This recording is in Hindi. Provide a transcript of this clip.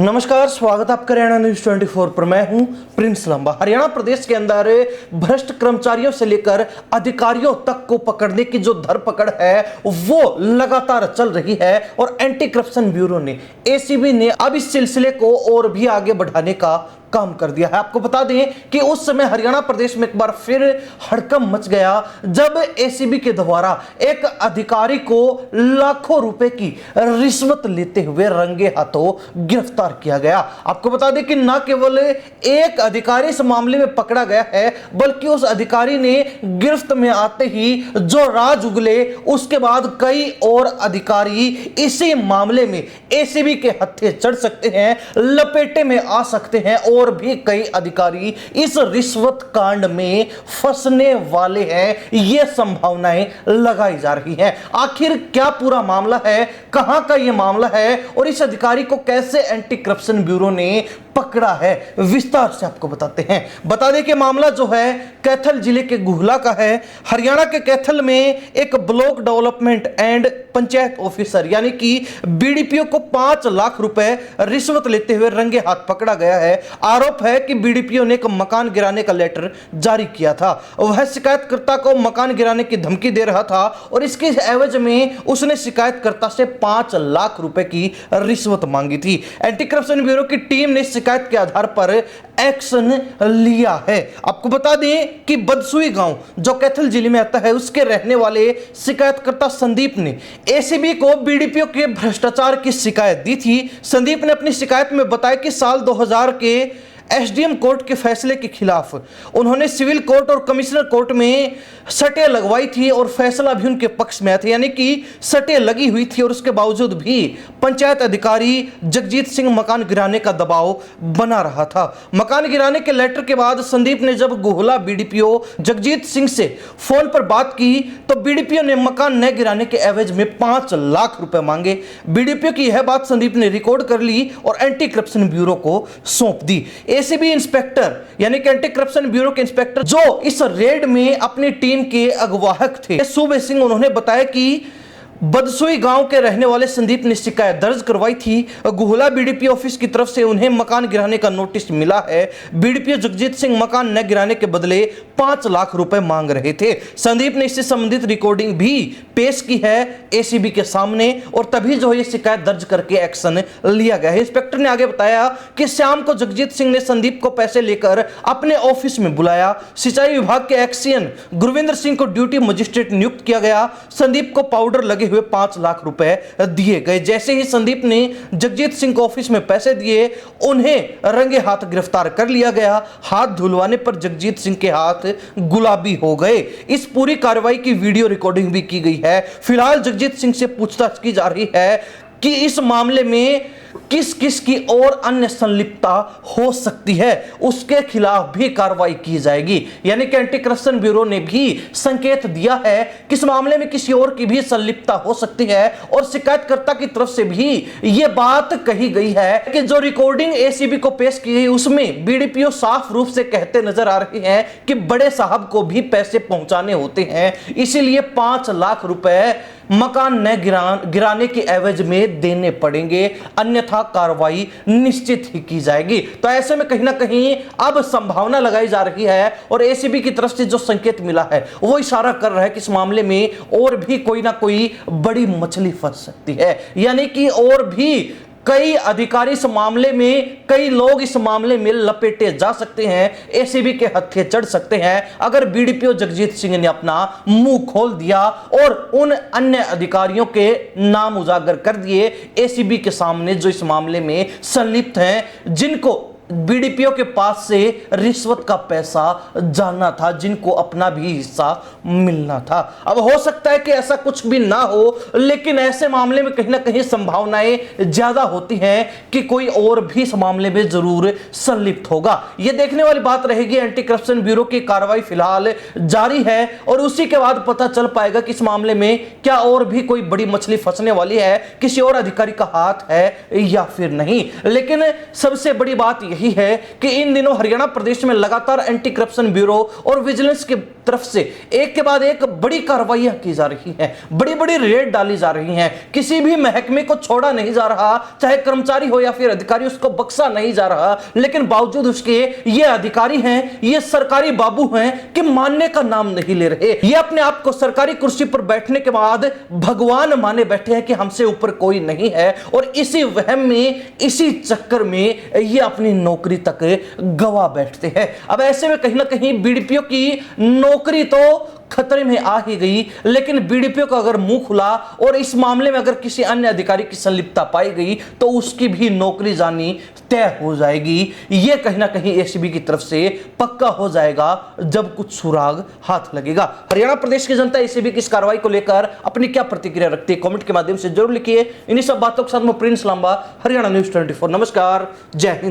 नमस्कार, स्वागत है आपका हरियाणा न्यूज 24 पर। मैं हूं प्रिंस लंबा। हरियाणा प्रदेश के अंदर भ्रष्ट कर्मचारियों से लेकर अधिकारियों तक को पकड़ने की जो धरपकड़ है वो लगातार चल रही है और एंटी करप्शन ब्यूरो ने, एसीबी ने अब इस सिलसिले को और भी आगे बढ़ाने का काम कर दिया है। आपको बता दें कि उस समय हरियाणा प्रदेश में एक बार फिर हड़कंप मच गया जब एसीबी के द्वारा एक अधिकारी को लाखों रुपए की रिश्वत लेते हुए रंगे हाथों गिरफ्तार किया गया। आपको बता दें कि न केवल एक अधिकारी इस मामले में पकड़ा गया है, बल्कि उस अधिकारी ने गिरफ्त में आते ही जो राज उगले, उसके बाद कई और अधिकारी इसी मामले में एसीबी के हत्थे चढ़ सकते हैं, लपेटे में आ सकते हैं और भी कई अधिकारी इस रिश्वत कांड में फंसने वाले हैं। ये संभावनाएं लगाई जा रही हैं। आखिर क्या पूरा मामला है, कहां का यह मामला है और इस अधिकारी को कैसे एंटी करप्शन ब्यूरो ने पकड़ा है, विस्तार से आपको बताते हैं। बता दें कि मामला जो है कैथल जिले के गुहला का है। हरियाणा के कैथल में एक block development and panchayat officer यानी कि बीडीपीओ को 5 लाख रुपए रिश्वत लेते हुए रंगे हाथ पकड़ा गया है। आरोप है कि बीडीपीओ ने एक मकान गिराने का लेटर जारी किया था। वह शिकायतकर्ता को मकान गिराने की धमकी दे रहा था और इसके एवज में उसने शिकायतकर्ता से 5 लाख रुपए की रिश्वत मांगी थी। एंटी करप्शन ब्यूरो की टीम ने शिकायत के आधार पर एक्शन लिया है। आपको बता दें कि बदसुई गांव जो कैथल जिले में आता है, उसके रहने वाले शिकायतकर्ता संदीप ने एसीबी को बीडीपीओ के भ्रष्टाचार की शिकायत दी थी। संदीप ने अपनी शिकायत में बताया कि साल 2000 के एसडीएम कोर्ट के फैसले के खिलाफ उन्होंने सिविल कोर्ट और कमिश्नर कोर्ट में सटे लगवाई थी और फैसला भी उनके पक्ष में आया था, यानी कि सटे लगी हुई थी और उसके बावजूद भी पंचायत अधिकारी जगजीत सिंह मकान गिराने का दबाव बना रहा था। मकान गिराने के लेटर के बाद संदीप ने जब गुहला बीडीपीओ जगजीत सिंह से फोन पर बात की तो बीडीपीओ ने मकान न गिराने के एवज में 5 लाख रुपए मांगे। बीडीपीओ की यह बात संदीप ने रिकॉर्ड कर ली और एंटी करप्शन ब्यूरो को सौंप दी। एसीबी इंस्पेक्टर यानी कि एंटी करप्शन ब्यूरो के इंस्पेक्टर जो इस रेड में अपनी टीम के अगवाहक थे, सूबे सिंह, उन्होंने बताया कि बदसुई गांव के रहने वाले संदीप ने शिकायत दर्ज करवाई थी। गुहला बीडीपी ऑफिस की तरफ से उन्हें मकान गिराने का नोटिस मिला है। बीडीपीओ जगजीत सिंह मकान न गिराने के बदले 5 लाख रुपए मांग रहे थे। संदीप ने इससे संबंधित रिकॉर्डिंग भी पेश की है एसीबी के सामने और तभी जो ये शिकायत दर्ज करके एक्शन लिया गया है। इंस्पेक्टर ने आगे बताया कि शाम को जगजीत सिंह ने संदीप को पैसे लेकर अपने ऑफिस में बुलाया। सिंचाई विभाग के एक्सीएन गुरविंदर सिंह को ड्यूटी मजिस्ट्रेट नियुक्त किया गया। संदीप को पाउडर लगे हुए 5 लाख रुपए दिए गए। जैसे ही संदीप ने जगजीत सिंह को ऑफिस में पैसे दिए, उन्हें रंगे हाथ गिरफ्तार कर लिया गया। हाथ धुलवाने पर जगजीत सिंह के हाथ गुलाबी हो गए। इस पूरी कार्रवाई की वीडियो रिकॉर्डिंग भी की गई है। फिलहाल जगजीत सिंह से पूछताछ की जा रही है कि इस मामले में किस किस की और अन्य संलिप्तता हो सकती है, उसके खिलाफ भी कार्रवाई की जाएगी। यानी कि एंटी करप्शन ब्यूरो ने भी संकेत दिया है कि इस मामले में किसी और की भी संलिप्तता हो सकती है और शिकायतकर्ता की तरफ से भी यह बात कही गई है कि जो रिकॉर्डिंग एसीबी को पेश की गई उसमें बीडीपीओ साफ रूप से कहते नजर आ रहे हैं कि बड़े साहब को भी पैसे पहुंचाने होते हैं, इसीलिए 5 लाख रुपए मकान न गिराने के एवज में देने पड़ेंगे, अन्यथा कार्रवाई निश्चित ही की जाएगी। तो ऐसे में कहीं ना कहीं अब संभावना लगाई जा रही है और एसीबी की तरफ से जो संकेत मिला है वो इशारा कर रहा है कि इस मामले में और भी कोई ना कोई बड़ी मछली फंस सकती है, यानी कि और भी कई अधिकारी इस मामले में, कई लोग इस मामले में लपेटे जा सकते हैं, एसीबी के हत्थे चढ़ सकते हैं अगर बीडीपीओ जगजीत सिंह ने अपना मुंह खोल दिया और उन अन्य अधिकारियों के नाम उजागर कर दिए एसीबी के सामने जो इस मामले में संलिप्त हैं, जिनको बीडीपीओ के पास से रिश्वत का पैसा जाना था, जिनको अपना भी हिस्सा मिलना था। अब हो सकता है कि ऐसा कुछ भी ना हो, लेकिन ऐसे मामले में कहीं ना कहीं संभावनाएं ज्यादा होती हैं कि कोई और भी इस मामले में जरूर संलिप्त होगा। यह देखने वाली बात रहेगी। एंटी करप्शन ब्यूरो की कार्रवाई फिलहाल जारी है और उसी के बाद पता चल पाएगा कि इस मामले में क्या और भी कोई बड़ी मछली फंसने वाली है, किसी और अधिकारी का हाथ है या फिर नहीं। लेकिन सबसे बड़ी बात यह वही है कि इन दिनों हरियाणा प्रदेश में लगातार एंटी करप्शन ब्यूरो और विजिलेंस की तरफ से एक के बाद एक बड़ी कार्रवाइयां की जा रही हैं, बड़ी बड़ी रेड डाली जा रही हैं। किसी भी महकमे को छोड़ा नहीं जा रहा, चाहे कर्मचारी हो या फिर अधिकारी, उसको बख्शा नहीं जा रहा। लेकिन बावजूद उसके ये अधिकारी हैं, ये सरकारी बाबू हैं कि मानने का नाम नहीं ले रहे। ये अपने आप को सरकारी कुर्सी पर बैठने के बाद भगवान माने बैठे हैं कि हमसे ऊपर कोई नहीं है, और इसी वहम में, इसी चक्कर में ये अपनी नौकरी तक गवा बैठते हैं। अब ऐसे में कहीं ना कहीं बीडीपीओ की नौकरी तो खतरे में आ ही गई, लेकिन बीडीपीओ का अगर मुंह खुला और इस मामले में अगर किसी अन्य अधिकारी की संलिप्तता पाई गई तो उसकी भी नौकरी जानी तय हो जाएगी। यह कहीं ना कहीं एसीबी की तरफ से पक्का हो जाएगा जब कुछ सुराग हाथ लगेगा। हरियाणा प्रदेश की जनता एसीबी की इस कार्रवाई को लेकर अपनी क्या प्रतिक्रिया रखती है, कमेंट के माध्यम से जरूर लिखिए। इन्हीं सब बातों के साथ मैं प्रिंस लांबा, हरियाणा न्यूज 24। नमस्कार, जय हिंद।